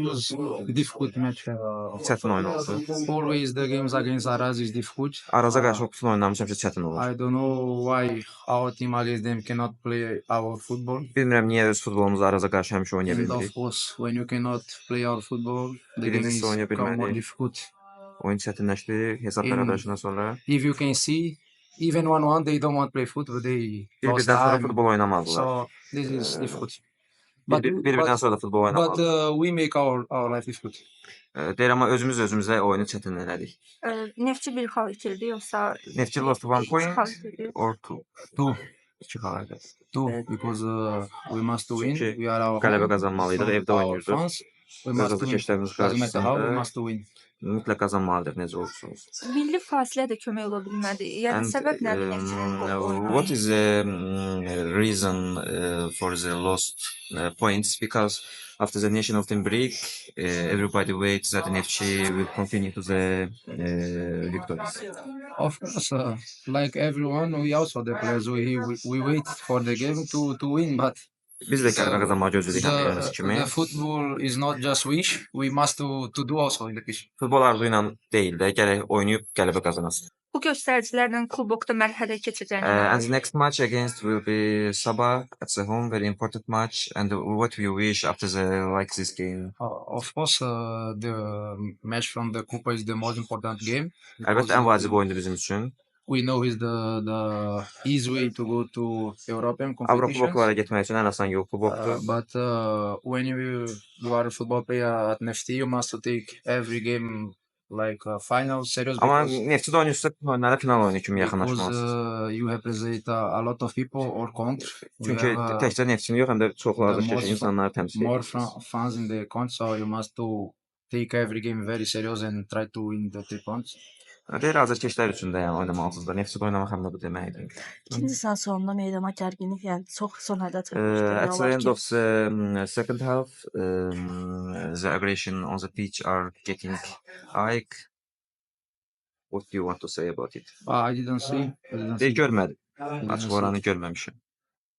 was difficult match. Çətin oyun oldu. Always the games against Araz is difficult. Araza qarşı bütün oyunlarımız həmişə çətin olur. I don't know why our team against them cannot play our football. Bilmirəm niyə öz futbolumuzu Araza qarşı həmişə oynaya And of bilmirik. course, when you cannot play our football, the game Birincisi is oynaya become more bilmədik. difficult. Oyun çətinləşdi hesab In- bərabərləşindən sonra. If you can see, even 1-1, they don't want to play football. They lost Bir-birdən sonra time. futbol oynamazdılar. So this is difficult. But, Bir-birdən sonra da futbol but oynamazdılar. we make our life difficult. Deyir amma özümüz özümüzə oyunu çətin elədik. Neftçi bir xal itirdi yoxsa Neftçi lost 1 point xal itirdi? or 2. Two. 2 xal idi. Two, because we must win. Çünki We are our qələbə home. qazanmalıydıq, evdə Our oynayırdıq. fans, we must Öz win. keçlərimiz Doesn't matter how, we qarşısında must win. mütləq qazanmalıydıq necə olursa olsun. Milli fasilə də kömək ola bilmədi. Yəni And səbəb nədir Neftçinin bu oyunu? what is the reason for the lost points? Because after the national team break, everybody waits that Neftchi will continue to the victories. Of course, like everyone, we also the players we wait for the game to win, but Biz də qələbə qazanmağı gözlədik həmişə kimi. the football is not just wish. We must to do also in the pitch. Futbol arzu ilə deyil də, gərək oynayıb qələbə qazanasın. Bu göstəricilərlə klubokda mərhələ keçəcəyini And the next match against will be Sabah at the home, very important match. And what we wish after this game? Of course, the match from the Kupa is the most important game. Əlbəttə ən vacib oyundur bizim üçün. We know is the easy way to go to European Avropa competitions. bloklara getmək üçün ən asan yol kubokdur. But when you are a football player at Nefti, you must take every game like a final serious Amma because, Neftçidə oynayırsa oyunlara final oyunu kimi yaxınlaşmalısınız. because you represent a lot of people or country. You Çünki have təkcə Neftçini yox, həm də çoxlu the azadkeş most insanları təmsil more edirsiniz. fans in the country, so you must to take every game very serious and try to win the 3 points. Deyir azadkeşlər üçün də yəni oynamalısınızlar. Neftçidə oynamaq həm də bu deməkdir. İkinci sən sonunda meydana gərginlik, yəni çox son həddə At çəkmişdir. the end of the second half, the aggression on the pitch are getting high. What do you want to say about it? I didn't see. Deyir görmədim. Açıq oranı görməmişəm.